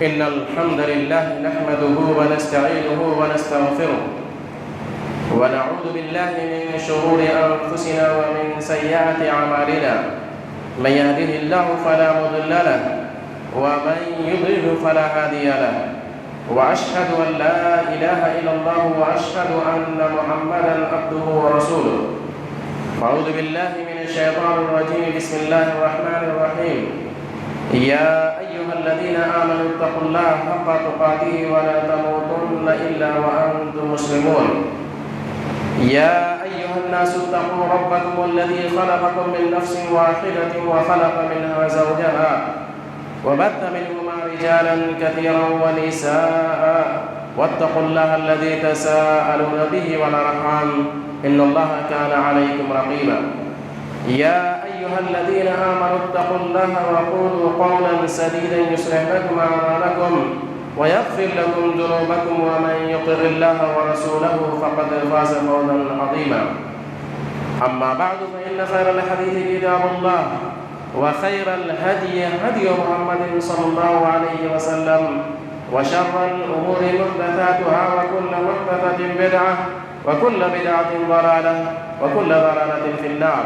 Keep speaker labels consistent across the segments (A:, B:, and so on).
A: إن الحمد لله نحمده ونستعينه ونستغفره ونعوذ بالله من شرور أنفسنا ومن سيئات أعمالنا. من يهده الله فلا مضل له ومن يضلل فلا هادي له، وأشهد أن لا إله إلا الله وأشهد أن محمدا عبده ورسوله. أعوذ بالله من الشيطان الرجيم. بسم الله الرحمن الرحيم. يا أيها الذين آمنوا اتقوا الله حق تقاته ولا تموتن إلا وأنتم مسلمون. يا أيها الناس اتقوا ربكم الذي خلقكم من نفس واحدة وخلق منها زوجها وبث منهما رجالا كثيرا ونساء، واتقوا الله الذي تساءلون به والأرحام إن الله كان عليكم رقيبا. يا أيها الذين آمنوا اتقوا الله وقولوا قولا سديدا يصلح لكم أعمالكم ويغفر لكم ذنوبكم، ومن يطع الله ورسوله فقد فاز فوزا عظيما. أما بعد، فإن خير الحديث كتاب الله، وخير الهدي هدي محمد صلى الله عليه وسلم، وشر الأمور محدثاتها، وكل محدثة بدعة، وكل بدعة ضلالة، وكل ضلالة في النار.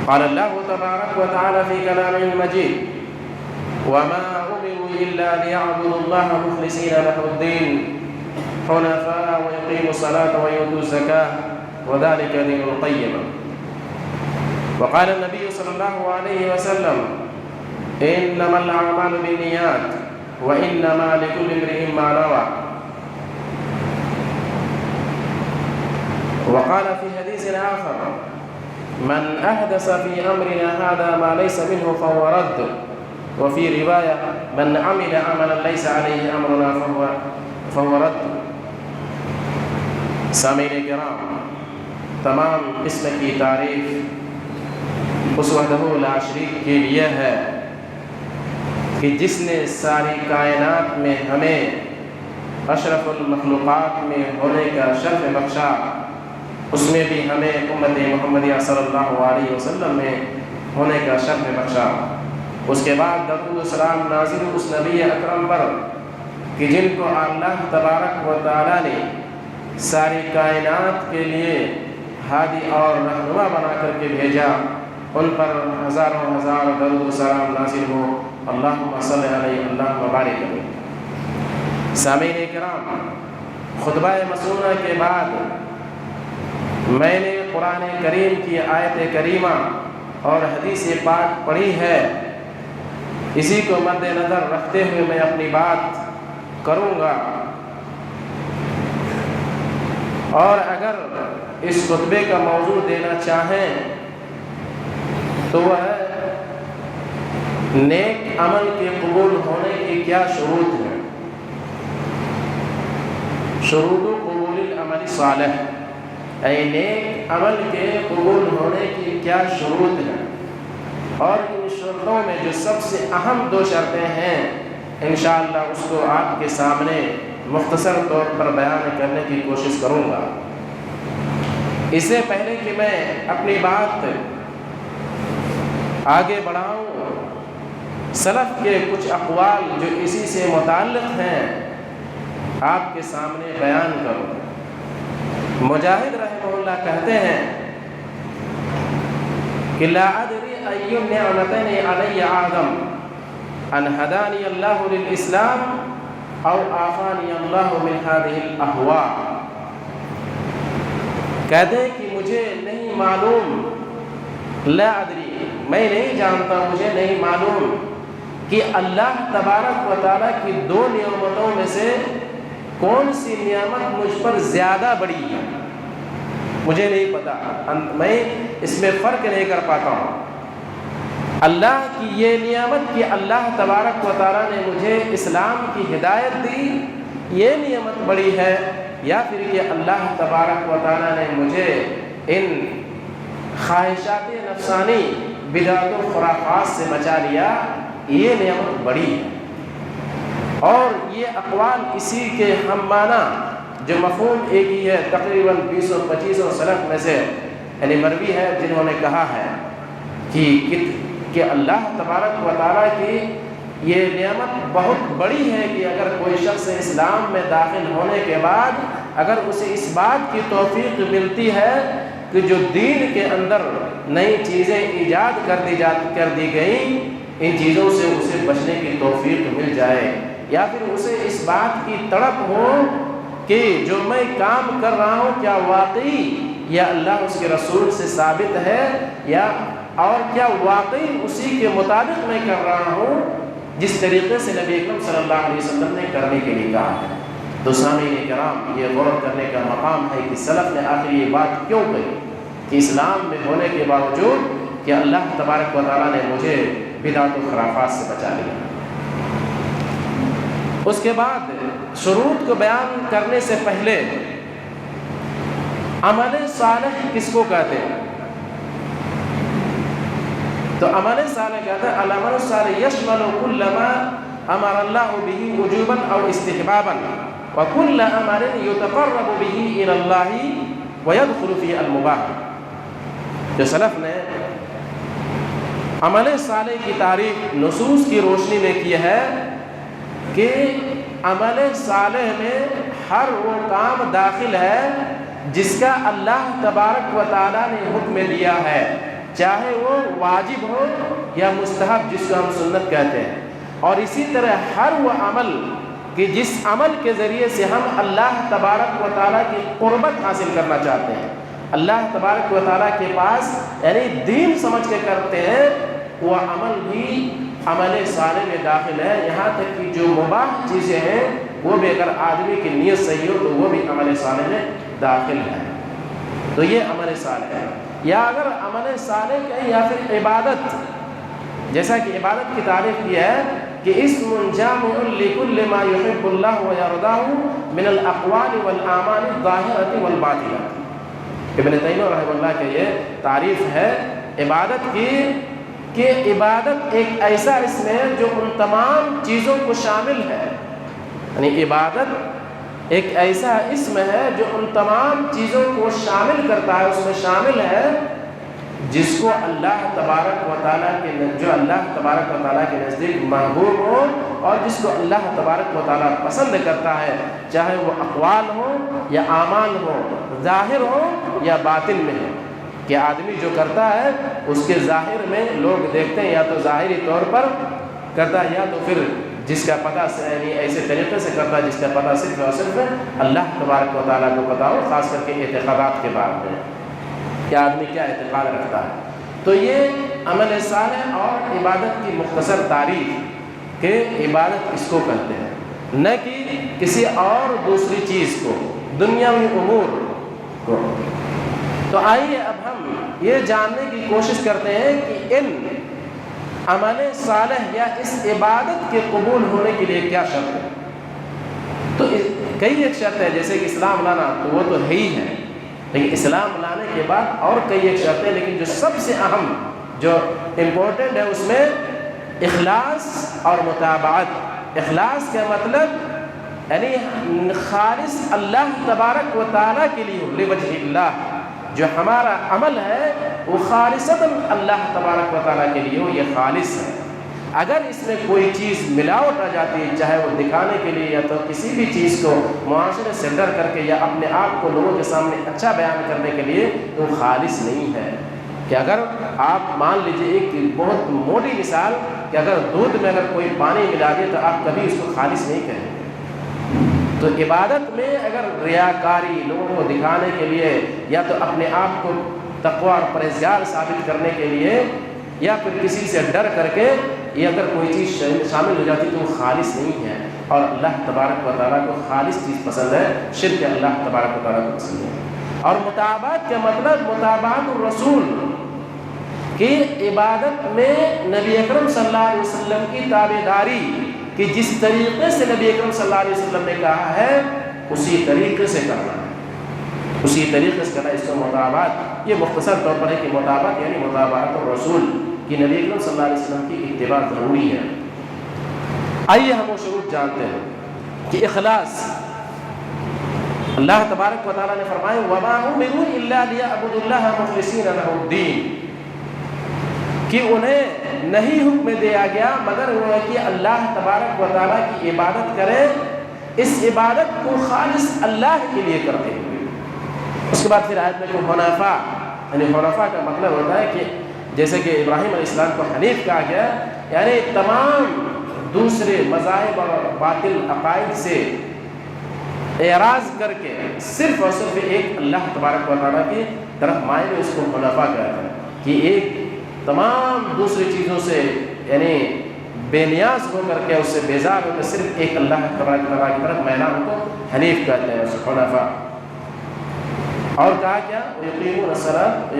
A: قال الله تبارك وتعالى في كلامه المجيد: وما أمروا إلا ليعبدوا الله مخلصين له الدين حنفاء ويقيموا الصلاة ويؤتوا الزكاة وذلك دين القيمة. وقال النبي صلى الله عليه وسلم: إنما الأعمال بالنيات وإنما لكل امرئ ما نوى. وقال في حديث آخر: من أحدث في أمرنا هذا ما ليس منه فهو رد. وفي رواية: من عمل عملا ليس عليه أمرنا فهو رد. سامعین کرام، تمام قسم کی تعریف اس وحدہ لا شریک کے لیے ہے کہ جس نے ساری کائنات میں ہمیں اشرف المخلوقات میں ہونے کا شرف بخشا، اس میں بھی ہمیں امت محمدیہ صلی اللہ علیہ وسلم میں ہونے کا شرف بخشا۔ اس کے بعد درود و سلام نازل اس نبی اکرم پر کہ جن کو اللہ تبارک و تعالیٰ نے ساری کائنات کے لیے ہادی اور رہنما بنا کر کے بھیجا، ان پر ہزاروں ہزار درود و سلام نازل ہو۔ اللہم صلی علیہ اللہم بارک علیہ۔ سامعین کرام، خطبہ مسنونہ کے بعد میں نے قرآن کریم کی آیت کریمہ اور حدیث پاک پڑھی ہے۔ اسی کو مد نظر رکھتے ہوئے میں اپنی بات کروں گا، اور اگر اس خطبے کا موضوع دینا چاہیں تو وہ ہے نیک عمل کے قبول ہونے کی کیا شروط ہیں۔ شروط قبول العمل صالح، اے نیک عمل کے قبول ہونے کی کیا شروط ہیں، اور ان شرطوں میں جو سب سے اہم دو شرطیں ہیں انشاءاللہ اس کو آپ کے سامنے مختصر طور پر بیان کرنے کی کوشش کروں گا۔ اس سے پہلے کہ میں اپنی بات آگے بڑھاؤں، سلف کے کچھ اقوال جو اسی سے متعلق ہیں آپ کے سامنے بیان کروں۔ مجاہد رحمہ اللہ کہتے ہیں کہ لا ادری ای النعمتین علی اعظم ان ہدانی اللہ للاسلام او آفانی اللہ من هذه الاہواء۔ کہتے ہیں کہ مجھے نہیں معلوم، لا ادری میں نہیں جانتا، مجھے نہیں معلوم کہ اللہ تبارک و تعالیٰ کی دو نعمتوں میں سے کون سی نعمت مجھ پر زیادہ بڑی ہے، مجھے نہیں پتا، میں اس میں فرق نہیں کر پاتا ہوں۔ اللہ کی یہ نعمت کہ اللہ تبارک و تعالیٰ نے مجھے اسلام کی ہدایت دی، یہ نعمت بڑی ہے، یا پھر کہ اللہ تبارک و تعالیٰ نے مجھے ان خواہشات نفسانی بدعت و خرافات سے بچا لیا، یہ نعمت بڑی ہے۔ اور یہ اقوال اسی کے ہم معنی جو مفہوم ایک ہی ہے، تقریباً 20-25 سلف میں سے یعنی مروی ہے جنہوں نے کہا ہے کہ اللہ تبارک و تعالیٰ کی یہ نعمت بہت بڑی ہے کہ اگر کوئی شخص اسلام میں داخل ہونے کے بعد اگر اسے اس بات کی توفیق ملتی ہے کہ جو دین کے اندر نئی چیزیں ایجاد کر دی گئیں، ان چیزوں سے اسے بچنے کی توفیق مل جائے، یا پھر اسے اس بات کی تڑپ ہو کہ جو میں کام کر رہا ہوں کیا واقعی یا اللہ اس کے رسول سے ثابت ہے، یا اور کیا واقعی اسی کے مطابق میں کر رہا ہوں جس طریقے سے نبی اکرم صلی اللہ علیہ وسلم نے کرنے کے لیے کہا ہے۔ تو سامعین کرام، یہ غور کرنے کا مقام ہے کہ سلف نے آخر یہ بات کیوں کہی کہ اسلام میں ہونے کے باوجود کہ اللہ تبارک و تعالیٰ نے مجھے بدعت و خرافات سے بچا لیا۔ اس کے بعد شروط کو بیان کرنے سے پہلے عمل صالح کس کو کہتے ہیں؟ تو عمل صالح کہتے ہیں العمل الصالح یشمل کل ما امر اللہ به وجوبا او استحبابا وکل امر یتقرب به الى اللہ ويدخل فی المباح۔ جو سلف نے عمل صالح کی تعریف نصوص کی روشنی میں کی ہے کہ عمل صالح میں ہر وہ کام داخل ہے جس کا اللہ تبارک و تعالیٰ نے حکم دیا ہے، چاہے وہ واجب ہو یا مستحب جس کو ہم سنت کہتے ہیں، اور اسی طرح ہر وہ عمل کہ جس عمل کے ذریعے سے ہم اللہ تبارک و تعالیٰ کی قربت حاصل کرنا چاہتے ہیں، اللہ تبارک و تعالیٰ کے پاس یعنی دین سمجھ کے کرتے ہیں، وہ عمل بھی عمل صالح میں داخل ہے۔ یہاں تک کہ جو مباح چیزیں ہیں وہ بھی اگر آدمی کی نیت صحیح ہو تو وہ بھی عمل صالح میں داخل ہے، تو یہ عمل صالح ہے۔ یا اگر عمل صالح کہیں یا پھر عبادت، جیسا کہ عبادت کی تعریف کی ہے کہ اسم جامع لکل ما یحب اللہ ویرضاہ من الاقوال والاعمال الظاہرۃ والباطنہ۔ ابن تیمیہ رحمہ اللہ کی یہ تعریف ہے عبادت کی کہ عبادت ایک ایسا اسم ہے جو ان تمام چیزوں کو شامل ہے، یعنی عبادت ایک ایسا اسم ہے جو ان تمام چیزوں کو شامل کرتا ہے، اس میں شامل ہے جس کو اللہ تبارک و تعالیٰ کے جو اللہ تبارک و تعالیٰ کے نزدیک محبوب ہو اور جس کو اللہ تبارک و تعالیٰ پسند کرتا ہے، چاہے وہ اقوال ہو یا اعمال ہو، ظاہر ہو یا باطن میں ہو۔ کہ آدمی جو کرتا ہے اس کے ظاہر میں لوگ دیکھتے ہیں، یا تو ظاہری طور پر کرتا ہے یا تو پھر جس کا پتہ یعنی ایسے طریقے سے کرتا ہے جس کا پتہ صرف اور صرف اللہ تبارک و تعالیٰ کو پتہ ہو، خاص کر کے اعتقادات کے بارے میں کہ آدمی کیا اعتقاد رکھتا ہے۔ تو یہ عمل صالح اور عبادت کی مختصر تعریف کہ عبادت اس کو کہتے ہیں، نہ کہ کسی اور دوسری چیز کو، دنیاوی امور کو۔ تو آئیے اب ہم یہ جاننے کی کوشش کرتے ہیں کہ ان عمل صالح یا اس عبادت کے قبول ہونے کے لیے کیا شرط ہے۔ تو کئی ایک شرط ہے، جیسے کہ اسلام لانا تو وہ تو ہے ہی ہے، لیکن اسلام لانے کے بعد اور کئی ایک شرطیں، لیکن جو سب سے اہم جو امپورٹنٹ ہے اس میں اخلاص اور متابعت۔ اخلاص کا مطلب یعنی خالص اللہ تبارک و تعالیٰ کے لیے ہو، لوجہ اللہ، جو ہمارا عمل ہے وہ خالصتاً اللہ تبارک و تعالیٰ کے لیے ہو، یہ خالص ہے۔ اگر اس میں کوئی چیز ملاوٹ آ جاتی ہے، چاہے وہ دکھانے کے لیے یا تو کسی بھی چیز کو معاشرے سے ڈر کر کے یا اپنے آپ کو لوگوں کے سامنے اچھا بیان کرنے کے لیے، تو خالص نہیں ہے۔ کہ اگر آپ مان لیجیے ایک بہت موٹی مثال کہ اگر دودھ میں اگر کوئی پانی ملا دے تو آپ کبھی اس کو خالص نہیں کہیں۔ تو عبادت میں اگر ریاکاری، لوگوں کو دکھانے کے لیے یا تو اپنے آپ کو تقوی اور پرہیزگار ثابت کرنے کے لیے یا پھر کسی سے ڈر کر کے یہ اگر کوئی چیز شامل ہو جاتی تو وہ خالص نہیں ہے، اور اللہ تبارک و تعالیٰ کو خالص چیز پسند ہے، شرک اللہ تبارک و تعالیٰ کو پسند ہے۔ اور متابعت کا مطلب متابعت الرسول، کہ عبادت میں نبی اکرم صلی اللہ علیہ وسلم کی تابعداری، کہ جس طریقے سے نبی اکرم صلی اللہ علیہ وسلم نے کہا ہے اسی طریقے سے کرنا ہے، اسی طریقے سے کرنا، اس کو متابعت۔ یہ مختصر طور پر ہے کہ متابعت یعنی متابعت الرسول، کہ نبی اکرم صلی اللہ علیہ وسلم کی اتباع ضروری ہے۔ آئیے ہم وہ شروط جانتے ہیں کہ اخلاص۔ اللہ تبارک و تعالیٰ نے فرمایا وَمَا أُمِرُوا إِلَّا لِيَعْبُدُوا اللَّهَ مُخْلِصِينَ لَهُ الدِّينَ، کہ انہیں نہیں حکم دیا گیا مگر وہ ہے کہ اللہ تبارک و تعالیٰ کی عبادت کریں، اس عبادت کو خالص اللہ کے لیے کرتے ہوئے۔ اس کے بعد پھر آیت میں کہ حنفاء، یعنی حنفاء کا مطلب ہوتا ہے کہ جیسے کہ ابراہیم علیہ السلام کو حنیف کہا گیا، یعنی تمام دوسرے مذاہب اور باطل عقائد سے اعراض کر کے صرف اور صرف ایک اللہ تبارک و تعالیٰ کی طرف مائل، اس کو حنفاء کہتے ہیں کہ ایک تمام دوسری چیزوں سے یعنی بے نیاز ہو کر کے، اس سے بیزار ہو کر صرف ایک اللہ تبارک و تعالیٰ کی طرف میلان کو حنیف کہتے ہیں، اس کو حنفاء۔ اور کہا کیا یقیمون الصلاۃ،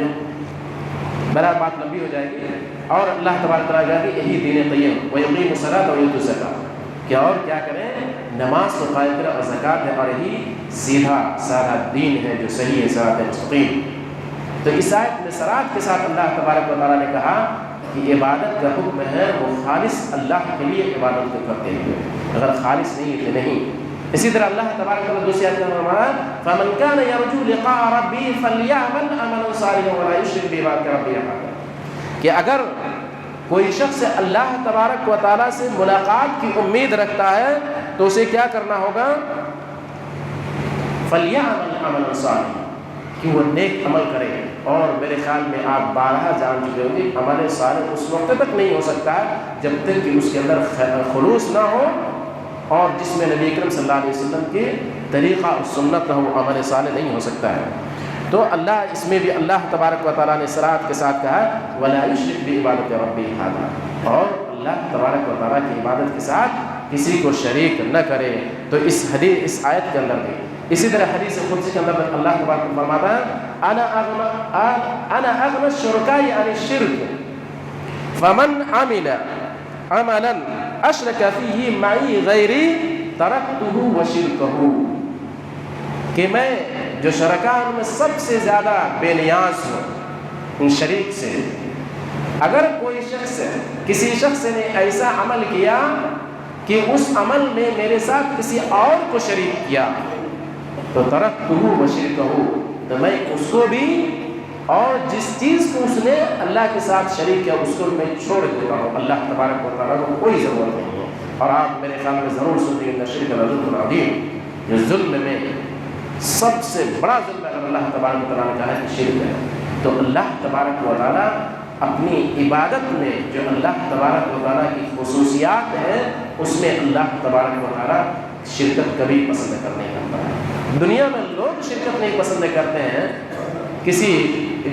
A: بہرحال بات لمبی ہو جائے گی، اور اللہ تبارک تعالیٰ کہا کہ یہی دین قیم، ویقیموا الصلاۃ ویؤتوا الزکاۃ، کہ اور کیا کریں، نماز کو قائم کریں اور زکوٰۃ ہے، اور یہی سیدھا سادہ دین ہے جو صحیح ہے، صراط مستقیم۔ تو اس آیت میں صراط کے ساتھ اللہ تبارک و تعالیٰ نے کہا کہ عبادت کا حکم ہے وہ خالص اللہ کے لیے عبادت کو کرتے ہیں، اگر خالص نہیں ہے تو نہیں۔ اسی طرح اللہ تبارک و تعالیٰ دوسری آیت میں فرمایا فَمَنْ كَانَ يَرْجُو لِقَاءَ رَبِّهِ فَلْيَعْمَلْ عَمَلًا صَالِحًا وَلَا يُشْرِكْ بِعِبَادَةِ رَبِّهِ أَحَدًا، کہ اگر کوئی شخص اللہ تبارک و تعالیٰ سے ملاقات کی امید رکھتا ہے تو اسے کیا کرنا ہوگا، فَلْيَعْمَلْ عَمَلًا صَالِحًا، کہ وہ نیک عمل کرے۔ اور میرے خیال میں آپ بارہا جان چکے ہوں گے عمل صالح اس وقت تک نہیں ہو سکتا ہے جب تک کہ اس کے اندر خلوص نہ ہو، اور جس میں نبی اکرم صلی اللہ علیہ وسلم کے طریقہ اور سنت نہ ہو، عمل صالح نہیں ہو سکتا ہے۔ تو اللہ اس میں بھی اللہ تبارک و تعالیٰ نے صراط کے ساتھ کہا وَلَا يُشْرِكْ بِعِبَادَةِ رَبِّهِ أَحَدًا، اور اللہ تبارک و تعالیٰ کی عبادت کے ساتھ کسی کو شریک نہ کرے۔ تو اس آیت کے اندر بھی اسی طرح حدیث قدسی کے اندر اللہ تبارک فرماتا ہے انا اغنى الشركاء عن الشرك فمن عمل عملا اشرك فيه معي غيري تركته وشركه، کہ میں جو شرکاء ان میں سب سے زیادہ بے نیاز ہوں ان شریک سے۔ اگر کوئی شخص کسی شخص نے ایسا عمل کیا کہ اس عمل میں میرے ساتھ کسی اور کو شریک کیا تو ترکتہ وشرکہ، تو میں اس کو بھی اور جس چیز کو اس نے اللہ کے ساتھ شریک کیا اس کو میں چھوڑ دیتا ہوں، اللہ تبارک و تعالیٰ کو کوئی ضرورت نہیں ہے۔ اور آپ میرے خیال میں ضرور سنیں ان الشرک لظلم عظیم، جو ظلم میں سب سے بڑا ظلم اگر اللہ تبارک و تعالیٰ نے کہا ہے کہ شرک ہے، تو اللہ تبارک و تعالیٰ اپنی عبادت میں جو اللہ تبارک و تعالیٰ کی خصوصیات ہیں اس میں اللہ تبارک و تعالیٰ شرکت کبھی پسند نہیں کرتا ہے۔ دنیا میں لوگ شرکت نہیں پسند کرتے ہیں کسی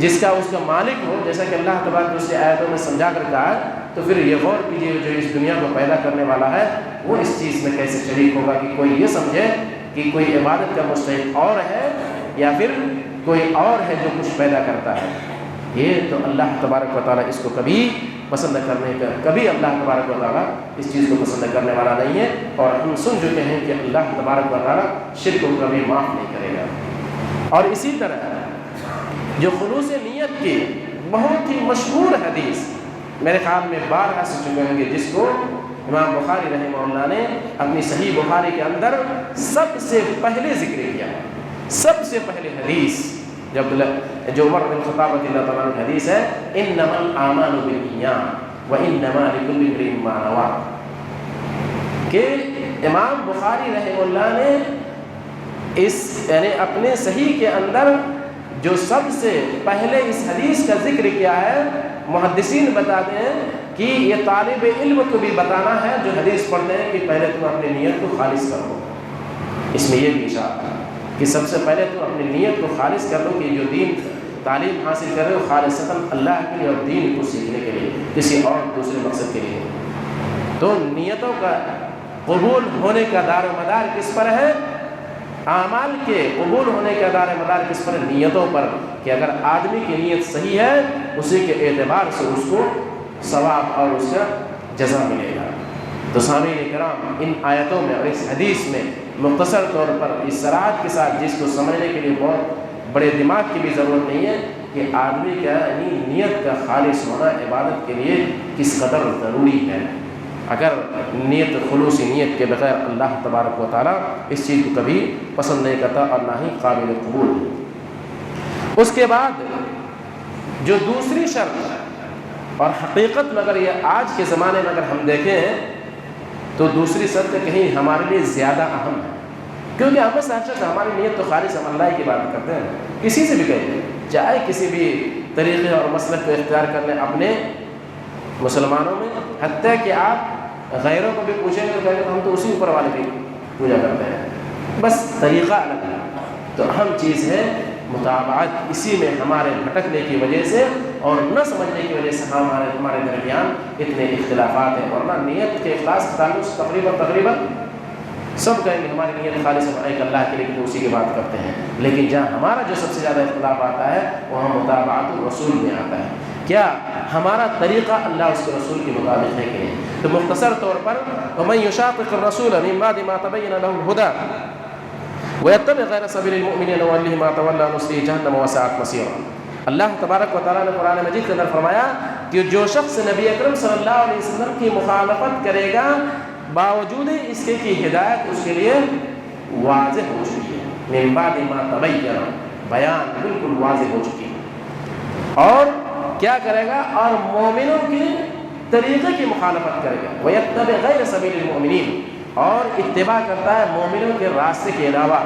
A: جس کا اس کا مالک ہو، جیسا کہ اللہ تبارک دوسری آیتوں میں سمجھا کر کہا ہے، تو پھر یہ غور کیجیے جو اس دنیا کو پیدا کرنے والا ہے وہ اس چیز میں کیسے شریک ہوگا کہ کوئی یہ سمجھے کہ کوئی عبادت کا مستحق اور ہے یا پھر کوئی اور ہے جو کچھ پیدا کرتا ہے۔ یہ تو اللہ تبارک و تعالیٰ اس کو کبھی پسند کرنے کا، کبھی اللہ تبارک و تعالیٰ اس چیز کو پسند کرنے والا نہیں ہے، اور ہم سن چکے ہیں کہ اللہ تبارک و تعالیٰ شرک کو کبھی معاف نہیں کرے گا۔ اور اسی طرح جو خلوص نیت کی بہت ہی مشہور حدیث میرے خیال میں بارہا سے چکے ہوں گے، جس کو امام بخاری رحمہ اللہ نے اپنی صحیح بخاری کے اندر سب سے پہلے ذکر کیا، سب سے پہلے حدیث جو عمر بن خطاب رضی اللہ تعالیٰ عنہ حدیث ہے انما الاعمال بالنیات وانما لکل امرئ ما نوى، کہ امام بخاری رحمہ اللہ نے اس یعنی اپنے صحیح کے اندر جو سب سے پہلے اس حدیث کا ذکر کیا ہے، محدثین بتاتے ہیں کہ یہ طالب علم کو بھی بتانا ہے جو حدیث پڑھتے ہیں کہ پہلے تم اپنی نیت کو خالص کرو۔ اس میں یہ بھی اشارہ ہے کہ سب سے پہلے تم اپنی نیت کو خالص کر لو کہ جو دین تعلیم حاصل کر رہے ہو خالصتاً اللہ کے لیے اور دین کو سیکھنے کے لیے، کسی اور دوسرے مقصد کے لیے۔ تو نیتوں کا قبول ہونے کا دار و مدار کس پر ہے؟ اعمال کے قبول ہونے کا دار و مدار کس پر ہے؟ نیتوں پر، کہ اگر آدمی کی نیت صحیح ہے اسی کے اعتبار سے اس کو ثواب اور اس کا جزا ملے گا۔ تو سامعین کرام، ان آیتوں میں اور اس حدیث میں مختصر طور پر اس صراحت کے ساتھ جس کو سمجھنے کے لیے بہت بڑے دماغ کی بھی ضرورت نہیں ہے کہ آدمی کا یعنی نیت کا خالص ہونا عبادت کے لیے کس قدر ضروری ہے۔ اگر نیت خلوصی نیت کے بغیر اللہ تبارک و تعالیٰ اس چیز کو کبھی پسند نہیں کرتا اور نہ ہی قابل قبول۔ اس کے بعد جو دوسری شرط اور حقیقت میں اگر یہ آج کے زمانے میں اگر ہم دیکھیں تو دوسری صد سے کہیں ہمارے لیے زیادہ اہم ہے، کیونکہ ہم میں سے ہماری نیت تو خالص ہم اللہ کی بات کرتے ہیں، کسی سے بھی کہیں، چاہے کسی بھی طریقے اور مسلک کو اختیار کر لیں اپنے مسلمانوں میں، حتیٰ کہ آپ غیروں کو بھی پوچھیں گے تو کہیں گے ہم تو اسی اوپر والے کی پوجا کرتے ہیں، بس طریقہ الگ ہے۔ تو اہم چیز ہے متابعت، اسی میں ہمارے بھٹکنے کی وجہ سے اور نہ سمجھنے کی وجہ سے ہمارے درمیان اتنے اختلافات ہیں، ورنہ نیت کے اخلاص کے تعلق سے تقریباً سب کہیں گے ہماری نیت خالص ایک اللہ کے لیے اسی کی بات کرتے ہیں، لیکن جہاں ہمارا جو سب سے زیادہ اختلاف آتا ہے وہاں متابعت الرسول میں آتا ہے، کیا ہمارا طریقہ اللہ اس کے رسول کے مطابق ہے کہ نہیں؟ تو مختصر طور پر وَمَن يُشَاقِقِ الرَّسُولَ مِن بَعْدِ مَا تَبَيَّنَ لَهُ الْهُدَىٰ وَيَتَّبِعْ غَيْرَ سَبِيلِ الْمُؤْمِنِينَ نُوَلِّهِ مَا تَوَلَّىٰ وَنُصْلِهِ جَهَنَّمَ وَسَاءَتْ مَصِيرًا۔ اللہ تبارک و تعالیٰ نے قرآن مجید کے اندر فرمایا کہ جو شخص نبی اکرم صلی اللہ علیہ وسلم کی مخالفت کرے گا باوجود اس کے کہ ہدایت اس کے لیے واضح ہو چکی ہے، من بعد ما تبین، بیان بالکل واضح ہو چکی ہے، اور کیا کرے گا؟ اور مومنوں کے طریقے کی مخالفت کرے گا، وَيَتَّبِعْ غَيْرَ سَبِيلِ الْمُؤْمِنِينَ، اور اتباع کرتا ہے مومنوں کے راستے کے علاوہ۔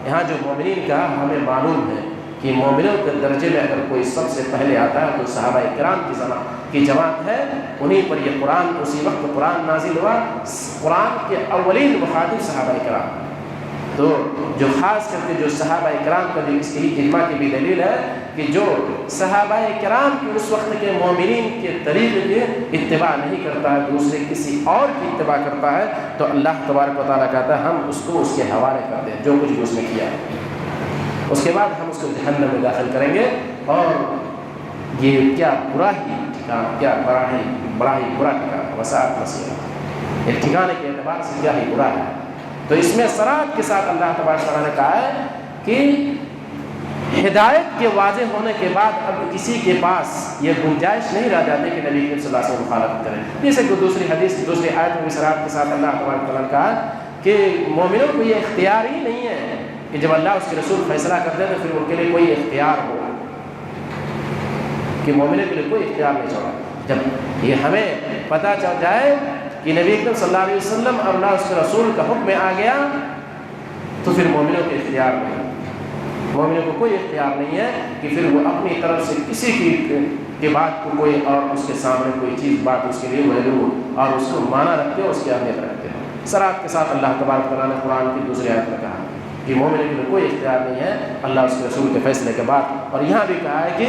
A: یہاں جو مومنین کا ہمیں معلوم ہے کہ مومنوں کے درجے میں اگر کوئی سب سے پہلے آتا ہے تو صحابہ کرام کی جماعت ہے، انہیں پر یہ قرآن اسی وقت قرآن نازل ہوا، قرآن کے اولین مخاطب صحابہ کرام۔ تو جو خاص کر کے جو صحابہ کرام کا جو اس کی اجماع کی بھی دلیل ہے کہ جو صحابہ کرام کی اس وقت کے مومنین کے طریقے کے اتباع نہیں کرتا ہے، دوسرے کسی اور کی اتباع کرتا ہے، تو اللہ تبارک و تعالیٰ کہتا ہے ہم اس کو اس کے حوالے کرتے ہیں جو کچھ بھی اس نے کیا، اس کے بعد ہم اس کو جہنم میں داخل کریں گے، اور یہ کیا برا ہی ٹھکانہ، کیا بڑا ہی برا ٹھکانہ، وساعت مسیرہ، ایک ٹھکانے کے اعتبار سے کیا ہی برا ہے۔ تو اس میں صراحت کے ساتھ اللہ تبارک و تعالیٰ نے کہا ہے کہ ہدایت کے واضح ہونے کے بعد اب کسی کے پاس یہ گنجائش نہیں رہ جاتی کہ نبی صلی اللہ علیہ وسلم مخالفت کریں، جیسے کہ دوسری حدیث دوسری آیت میں بھی صراحت کے ساتھ اللہ تبارک و تعالیٰ نے کہا کہ مومنوں کو یہ اختیار ہی نہیں ہے کہ جب اللہ اس کے رسول فیصلہ کرتے ہیں تو پھر ان کے لیے کوئی اختیار ہو، کہ مومنوں کے لیے کوئی اختیار نہیں چھوڑا۔ جب یہ ہمیں پتہ چل جائے کہ نبی اکرم صلی اللہ علیہ وسلم اور اللہ اس کے رسول کا حکم آ گیا تو پھر مومنوں کے اختیار نہیں، مومنوں کو کوئی اختیار نہیں ہے کہ پھر وہ اپنی طرف سے کسی کی بات کو کوئی اور اس کے سامنے کوئی چیز بات اس کے لیے ویلو اور اس کو معنی رکھتے ہو، اس کی اہمیت رکھتے ہو۔ صراحت کے ساتھ اللہ تبارک تعالیٰ نے قرآن کی دوسری آیت میں کہا کہ مومنوں کے لیے کوئی اختیار نہیں ہے اللہ اس کے رسول کے فیصلے کے بعد، اور یہاں بھی کہا ہے کہ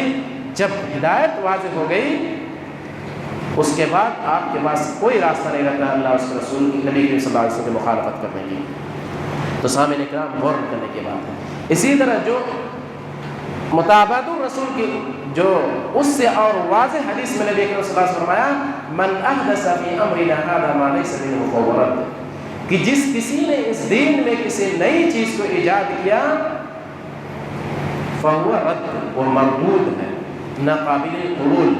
A: جب ہدایت واضح ہو گئی اس کے بعد آپ کے پاس کوئی راستہ نہیں رہتا اللہ اس کے رسول کی نبی صلی اللہ علیہ وسلم کی مخالفت کرنے کی۔ تو سامعین کرام غور کرنے کی بات ہے۔ اسی طرح جو متابعت الرسول کی جو اس سے اور واضح حدیث میں نبی صلی اللہ علیہ وسلم فرمایا من احدث فی امرنا هذا ما ليس منه فهو رد، کہ جس کسی نے اس دین میں کسی نئی چیز کو ایجاد کیا فهو رد، وہ مردود ہے، ناقابل قبول۔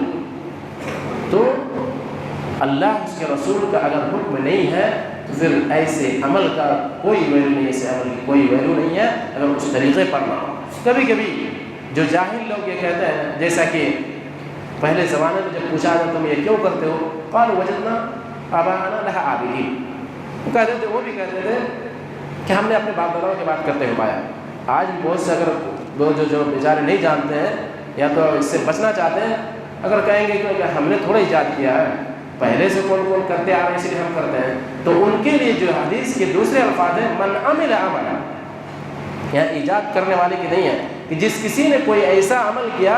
A: تو اللہ اس کے رسول کا اگر حکم نہیں ہے تو پھر ایسے عمل کا کوئی ویلو نہیں، ایسے عمل کی کوئی ویلو نہیں ہے اگر اس طریقے پر نہ ہو۔ کبھی کبھی جو جاہل لوگ یہ کہتے ہیں، جیسا کہ پہلے زمانے میں جب پوچھا جاتا تم یہ کیوں کرتے ہو، قالوا وجدنا آباءنا لها عابدین، وہ کہتے تھے، وہ بھی کہتے تھے کہ ہم نے اپنے باپ داداؤں کی بات کرتے ہوئے پایا۔ آج بہت سے اگر لوگ جو بیچارے نہیں جانتے ہیں یا تو اس سے بچنا چاہتے ہیں، اگر کہیں گے کہ ہم نے تھوڑا ایجاد کیا ہے، پہلے سے کون کرتے آ رہے ہیں اس لیے ہم کرتے ہیں، تو ان کے لیے جو حدیث کے دوسرے الفاظ ہیں من عمل عملا، یہاں ایجاد کرنے والے کی نہیں ہے کہ جس کسی نے کوئی ایسا عمل کیا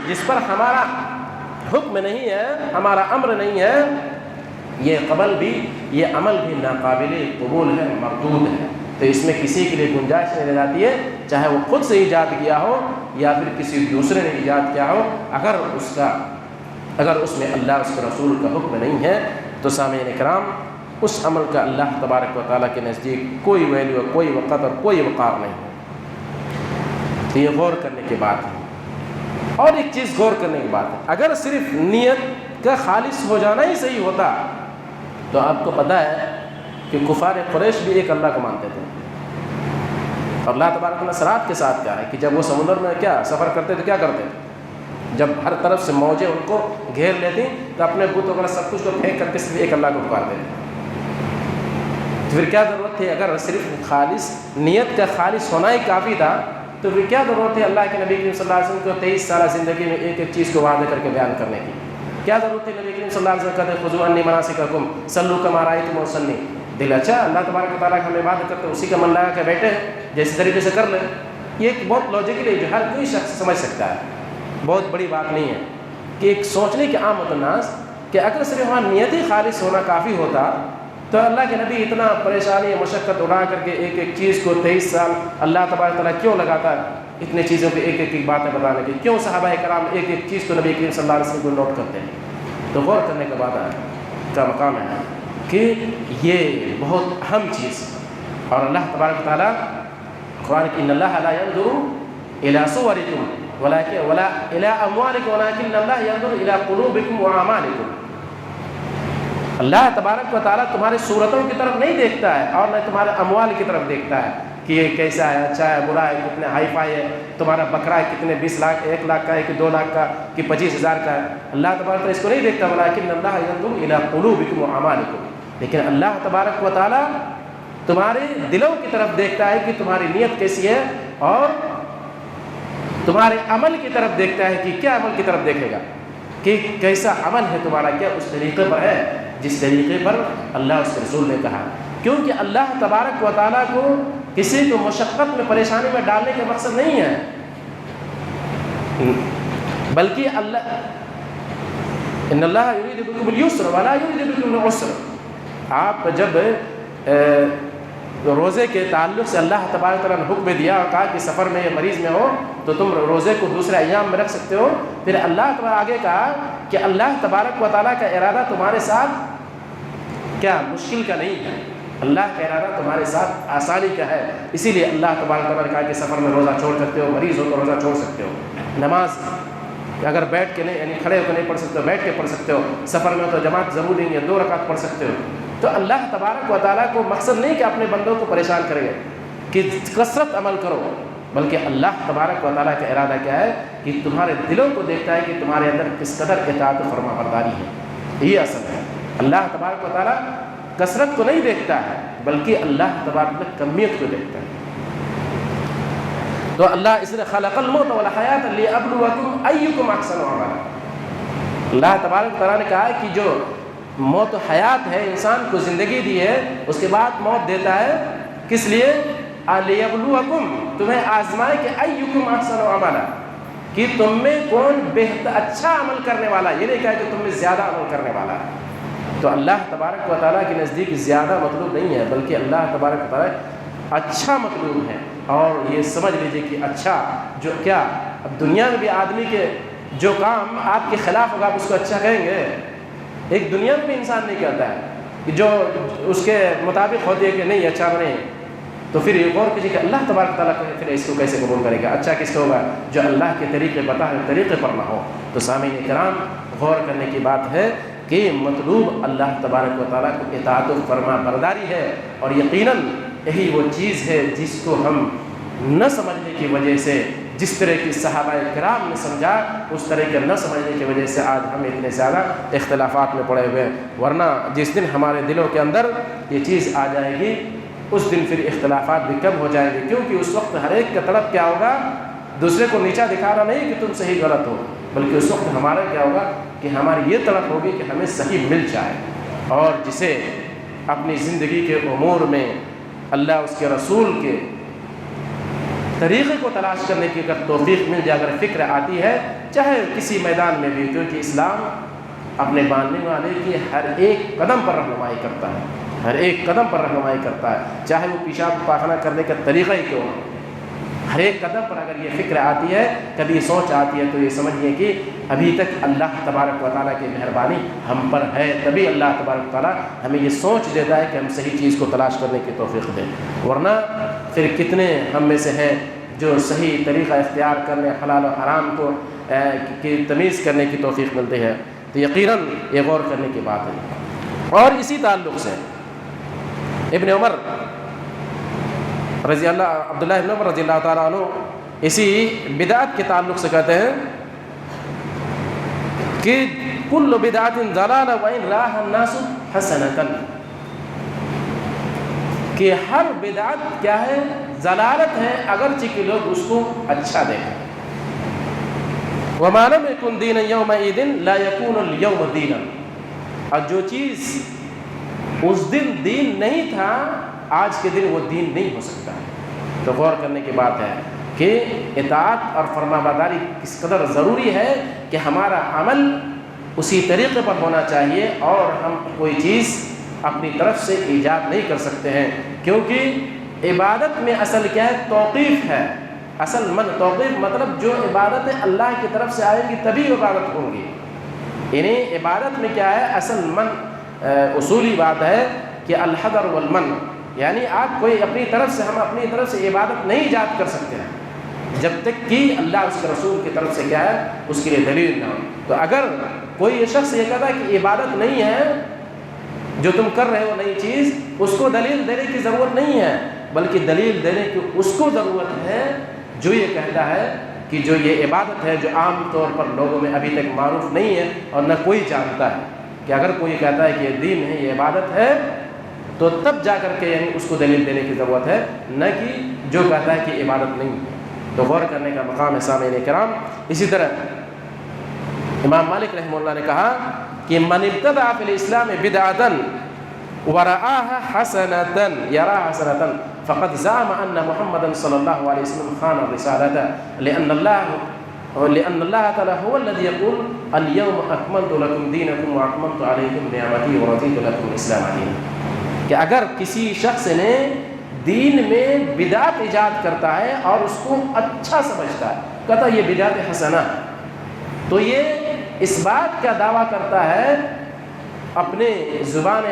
A: جس پر ہمارا حکم نہیں ہے، ہمارا امر نہیں ہے، یہ عمل بھی ناقابل قبول ہے، مردود ہے۔ تو اس میں کسی کے لیے گنجائش نہیں رہ جاتی ہے، چاہے وہ خود سے ایجاد کیا ہو یا پھر کسی دوسرے نے ایجاد کیا ہو، اگر اس میں اللہ اس کے رسول کا حکم نہیں ہے تو سامعین کرام اس عمل کا اللہ تبارک و تعالیٰ کے نزدیک کوئی ویلیو، کوئی وقت اور کوئی وقار نہیں ہے۔ تو یہ غور کرنے کی بات ہے۔ اور ایک چیز غور کرنے کی بات ہے، اگر صرف نیت کا خالص ہو جانا ہی صحیح ہوتا تو آپ کو پتہ ہے کہ کفار قریش بھی ایک اللہ کو مانتے تھے، اور اللہ تبارک و تعالیٰ صراحت کے ساتھ کہا ہے کہ جب وہ سمندر میں کیا سفر کرتے تو کیا کرتے، جب ہر طرف سے موجیں ان کو گھیر لیتی تو اپنے بت وغیرہ سب کچھ کو پھینک کر کے صرف ایک اللہ کو پکار دیتے. تو پھر کیا ضرورت تھی؟ اگر صرف خالص نیت کا خالص ہونا ہی کافی تھا تو پھر کیا ضرورت ہے اللہ کے نبی کریم صلی اللہ علیہ وسلم کو 23 سالہ زندگی میں ایک ایک چیز کو واضح کر کے بیان کرنے کی؟ کیا ضرورت ہے نبی کریم صلی اللہ علیہ وسلم کہتے خذوا عنی مناسککم صلوا کما رأیتمونی اصلی؟ دل اچھا اللہ تبارک و تعالیٰ ہم عبادت کرتے اسی کا من لگا کے بیٹھے جیسے طریقے سے کر لیں. یہ ایک بہت لاجیکل ہے جو ہر کوئی شخص سمجھ سکتا ہے, بہت بڑی بات نہیں ہے کہ ایک سوچنے کے عام الناس کہ اگر صرف وہاں نیت ہی خالص ہونا کافی ہوتا تو اللہ کے نبی اتنا پریشانی مشقت اڑا کر کے ایک ایک چیز کو 23 سال اللہ تبارک تعالیٰ کیوں لگاتا ہے اتنے چیزوں کی ایک ایک باتیں بتانے کی؟ کیوں صحابہ کرام ایک ایک چیز کو نبی کریم صلی اللہ علیہ وسلم کو نوٹ کرتے ہیں؟ تو غور کرنے کا بات کا مقام ہے کہ یہ بہت اہم چیز. اور اللہ تبارک تعالیٰ قرآن کی ان اللہ لا ينظر الى صورکم ولا الى اموالکم ولكن اللہ ينظر الى قلوبکم واعمالکم. اللہ تبارک و تعالیٰ تمہاری صورتوں کی طرف نہیں دیکھتا ہے اور نہ تمہارے اموال کی طرف دیکھتا ہے کہ یہ کیسا ہے, اچھا ہے, برا ہے, کتنے ہائی فائی ہے, تمہارا بکرا ہے کتنے 20 لاکھ 1 لاکھ کا ہے کہ 2 لاکھ کا کہ 25,000 کا ہے. اللہ تبارک تعالیٰ اس کو نہیں دیکھتا ولكن اللہ ينظر الى قلوبکم واعمالکم. لیکن اللہ تبارک و تعالیٰ تمہارے دلوں کی طرف دیکھتا ہے کہ تمہاری نیت کیسی ہے اور تمہارے عمل کی طرف دیکھتا ہے کہ کیا عمل کی طرف دیکھے گا کہ کیسا عمل ہے تمہارا, کیا اس طریقے پر ہے جس طریقے پر اللہ اس کے رسول نے کہا. کیونکہ اللہ تبارک و تعالیٰ کو کسی کو مشقت میں پریشانی میں ڈالنے کا مقصد نہیں ہے, بلکہ اللہ ان اللہ یرید بکم اليسر ولا یرید بکم العسر. آپ جب روزے کے تعلق سے اللہ تبارک تعالیٰ نے حکم دیا اور کہا کہ سفر میں یا مریض میں ہو تو تم روزے کو دوسرے ایام میں رکھ سکتے ہو, پھر اللہ تعالیٰ آگے کہا کہ اللہ تبارک و تعالیٰ کا ارادہ تمہارے ساتھ کیا مشکل کا نہیں ہے, اللہ کا ارادہ تمہارے ساتھ آسانی کا ہے. اسی لیے اللہ تبارک تعالیٰ نے کہا کہ سفر میں روزہ چھوڑ سکتے ہو, مریض ہو تو روزہ چھوڑ سکتے ہو. نماز اگر بیٹھ کے نہیں یعنی کھڑے ہو کے نہیں پڑھ سکتے ہو بیٹھ کے پڑھ سکتے ہو, سفر میں ہو تو جماعت ضروری نہیں ہے 2 رکعت پڑھ سکتے ہو. تو اللہ تبارک و تعالیٰ کو مقصد نہیں کہ اپنے بندوں کو پریشان کرے گا کہ کثرت عمل کرو, بلکہ اللہ تبارک و تعالیٰ کا ارادہ کیا ہے کہ تمہارے دلوں کو دیکھتا ہے کہ تمہارے اندر کس قدر اطاعت و فرما برداری ہے. یہ اصل ہے. اللہ تبارک و تعالیٰ کثرت کو نہیں دیکھتا ہے بلکہ اللہ تبارک و کمیت کو دیکھتا ہے. تو اللہ اس نے خلق الموت والحیات لیبلوکم ایکم احسن عملا. اللہ تبارک و تعالیٰ نے کہا ہے کہ جو موت و حیات ہے, انسان کو زندگی دی ہے اس کے بعد موت دیتا ہے, کس لیے؟ لیبلوکم, تمہیں آزمائے کہ ایکم احسن عملا, کہ تم میں کون بہتر اچھا عمل کرنے والا. یہ نہیں کہا کہ تم میں زیادہ عمل کرنے والا ہے. تو اللہ تبارک و تعالیٰ کے نزدیک زیادہ مطلوب نہیں ہے بلکہ اللہ تبارک و تعالیٰ اچھا مطلوب ہے. اور یہ سمجھ لیجئے کہ اچھا جو کیا اب دنیا میں بھی آدمی کے جو کام آپ کے خلاف ہوگا آپ اس کو اچھا کہیں گے؟ ایک دنیا میں بھی انسان نہیں کہتا ہے کہ جو اس کے مطابق ہوتی ہے کہ نہیں اچھا بنے. تو پھر یہ غور کیجیے کہ اللہ تبارک تعالیٰ پھر اس کو کیسے قبول کرے گا؟ اچھا کس کو ہوگا؟ جو اللہ کے طریقے بتا ہے طریقے پر نہ ہو. تو سامعین کرام غور کرنے کی بات ہے کہ مطلوب اللہ تبارک و تعالیٰ کو اطاعت و فرما برداری ہے. اور یقیناً یہی وہ چیز ہے جس کو ہم نہ سمجھنے کی وجہ سے, جس طرح کی صحابہ کرام نے سمجھا اس طرح کے نہ سمجھنے کی وجہ سے آج ہم اتنے زیادہ اختلافات میں پڑے ہوئے ہیں. ورنہ جس دن ہمارے دلوں کے اندر یہ چیز آ جائے گی اس دن پھر اختلافات بھی کم ہو جائیں گے, کیونکہ اس وقت ہر ایک کا طلب کیا ہوگا؟ دوسرے کو نیچا دکھانا نہیں کہ تم صحیح غلط ہو, بلکہ اس وقت ہمارا کیا ہوگا کہ ہماری یہ طلب ہوگی کہ ہمیں صحیح مل جائے. اور جسے اپنی زندگی کے امور میں اللہ اس کے رسول کے طریقے کو تلاش کرنے کی اگر توفیق مل جائے, اگر فکر آتی ہے چاہے کسی میدان میں بھی, کیونکہ اسلام اپنے ماننے والے کی ہر ایک قدم پر رہنمائی کرتا ہے, ہر ایک قدم پر رہنمائی کرتا ہے, چاہے وہ پیشاب پاخانہ کرنے کا طریقہ ہی کیوں ہو. ہر ایک قدم پر اگر یہ فکر آتی ہے, کبھی سوچ آتی ہے, تو یہ سمجھیے کہ ابھی تک اللہ تبارک و تعالیٰ کی مہربانی ہم پر ہے, تبھی اللہ تبارک و تعالیٰ ہمیں یہ سوچ دیتا ہے کہ ہم صحیح چیز کو تلاش کرنے کی توفیق دیں. ورنہ پھر کتنے ہم میں سے ہیں جو صحیح طریقہ اختیار کرنے, حلال و حرام کو کی تمیز کرنے کی توفیق ملتی ہے. تو یقیناً یہ غور کرنے کی بات ہے. اور اسی تعلق سے ابن عمر رضی اللہ عبداللہ ابن عمر رضی اللہ تعالیٰ عنہ اسی بدعت کے تعلق سے کہتے ہیں کہ کل بدعت ضلالہ وان راہ الناس حسنۃ، کہ ہر بدعت کیا ہے؟ ضلالت ہے، اگرچہ کہ لوگ اس کو اچھا دیکھیں۔ وما لم يكن دينا يومئذ لا يكون اليوم دينا، اور جو چیز اس دن دین نہیں تھا آج کے دن وہ دین نہیں ہو سکتا۔ تو غور کرنے کی بات ہے کہ اطاعت اور فرمانبرداری کس قدر ضروری ہے کہ ہمارا عمل اسی طریقے پر ہونا چاہیے، اور ہم کوئی چیز اپنی طرف سے ایجاد نہیں کر سکتے ہیں، کیونکہ عبادت میں اصل کیا ہے؟ توقیف ہے۔ اصل توقیف مطلب جو عبادتیں اللہ کی طرف سے آئیں گی تبھی عبادت ہوں گی۔ یعنی عبادت میں کیا ہے؟ اصل اصولی بات ہے کہ الحذر والمن، یعنی آپ کوئی اپنی طرف سے، ہم اپنی طرف سے عبادت نہیں ایجاد کر سکتے ہیں جب تک کہ اللہ اس کے رسول کی طرف سے کیا ہے؟ اس کے لیے دلیل نہ ہو۔ تو اگر کوئی یہ شخص یہ کہتا ہے کہ عبادت نہیں ہے جو تم کر رہے ہو نئی چیز، اس کو دلیل دینے کی ضرورت نہیں ہے، بلکہ دلیل دینے کی اس کو ضرورت ہے جو یہ کہتا ہے کہ جو یہ عبادت ہے جو عام طور پر لوگوں میں ابھی تک معروف نہیں ہے اور نہ کوئی جانتا ہے، کہ اگر کوئی کہتا ہے کہ یہ دین ہے، یہ عبادت ہے، تو تب جا کر کے یعنی اس کو دلیل دینے کی ضرورت ہے، نہ کہ جو کہتا ہے کہ عبادت نہیں ہے۔ تو غور کرنے کا مقام ہے سامعین کرام۔ اسی طرح امام مالک رحمہ اللہ نے کہا کہ من ابتدع فی الاسلام بدعۃ ورآها حسنۃ یراها حسنۃ فقد زعم ان محمدا صلی اللہ علیہ وسلم خان الرسالۃ لان اللہ تعالی هو الذي يقول اليوم اکملت لکم دینکم واکملت علیکم نعمتی ورضیت لکم الاسلام دینا، کہ اگر کسی شخص نے دین میں بدعت ایجاد کرتا ہے اور اس کو اچھا سمجھتا ہے، کہتا ہے یہ بدعت حسنہ، تو یہ اس بات کا دعویٰ کرتا ہے اپنے زبان،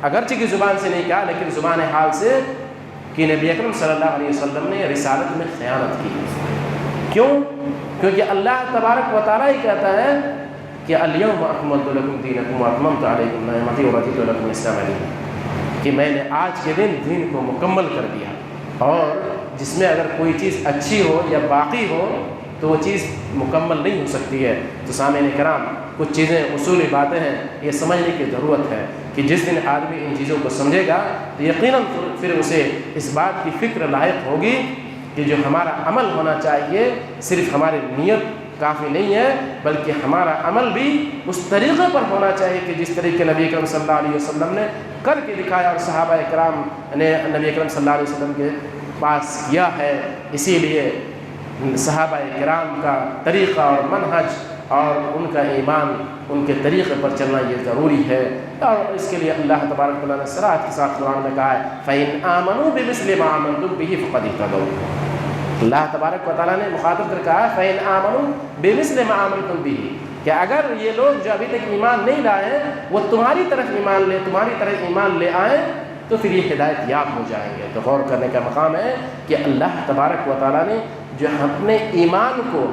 A: اگرچہ کی زبان سے نہیں کہا لیکن زبان حال سے، کہ نبی اکرم صلی اللہ علیہ وسلم نے رسالت میں خیانت کی۔ کیوں؟ کیونکہ اللہ تبارک و تعالیٰ ہی کہتا ہے کہ الیوم اکملت لکم دینکم واتممت علیکم نعمتی ورضیت لکم الاسلام دینا، کہ میں نے آج کے دن دین کو مکمل کر دیا، اور جس میں اگر کوئی چیز اچھی ہو یا باقی ہو تو وہ چیز مکمل نہیں ہو سکتی ہے۔ تو سامعین کرام، کچھ چیزیں اصولی باتیں ہیں، یہ سمجھنے کی ضرورت ہے کہ جس دن آدمی ان چیزوں کو سمجھے گا تو یقیناً پھر اسے اس بات کی فکر لاحق ہوگی کہ جو ہمارا عمل ہونا چاہیے صرف ہماری نیت کافی نہیں ہے، بلکہ ہمارا عمل بھی اس طریقے پر ہونا چاہیے کہ جس طریقے نبی اکرم صلی اللہ علیہ وسلم نے کر کے دکھایا اور صحابہ کرام نے نبی اکرم صلی اللہ علیہ وسلم کے پاس کیا ہے۔ اسی لیے صحابہ کرام کا طریقہ اور منہج اور ان کا ایمان، ان کے طریقے پر چلنا یہ ضروری ہے، اور اس کے لیے اللہ تبارک و تعالیٰ نے صراحت کے ساتھ قرآن میں کہا ہے فَإِنْ آمَنُوا بِمِثْلِ مَا آمَنْتُم بِهِ فَقَدِ اهْتَدَوْا۔ اللہ تبارک و تعالیٰ نے مخاطب کر کہا ہے فَإِنْ آمَنُوا بِمِثْلِ مَا آمَنْتُم بِهِ، کہ اگر یہ لوگ جو ابھی تک ایمان نہیں لائے وہ تمہاری طرف ایمان لے آئیں تو پھر یہ ہدایت یاب ہو جائیں گے۔ تو غور کرنے کا مقام ہے کہ اللہ تبارک و تعالیٰ نے جو اپنے ایمان کو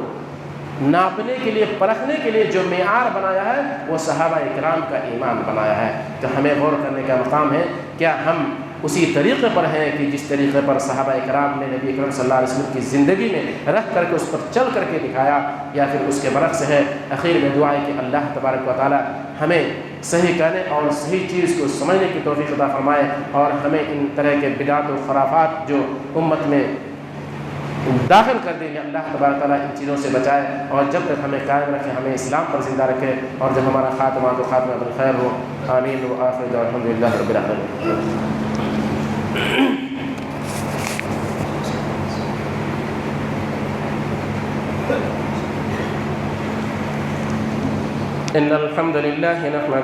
A: ناپنے کے لیے، پرکھنے کے لیے جو معیار بنایا ہے وہ صحابہ کرام کا ایمان بنایا ہے۔ تو ہمیں غور کرنے کا مقام ہے کیا ہم اسی طریقے پر ہیں کہ جس طریقے پر صحابہ کرام نے نبی اکرم صلی اللہ علیہ وسلم کی زندگی میں رکھ کر کے اس پر چل کر کے دکھایا، یا پھر اس کے برعکس ہے۔ اخیر میں دعا ہے کہ اللہ تبارک و تعالی ہمیں صحیح کہنے اور صحیح چیز کو سمجھنے کی توفیق عطا فرمائے، اور ہمیں ان طرح کے بدعات و خرافات جو امت میں داخل کر دیں گے اللہ تبارک تعالیٰ ان چیزوں سے بچائے، اور جب تک ہمیں قائم رکھے، ہمیں اسلام پر زندہ رکھے، اور جب ہمارا خاتمہ تو خاتمہ بالخیر ہو۔ آمین و آخر دعوانا الحمد للہ رب العالمین۔ ان الحمد للہ نحمده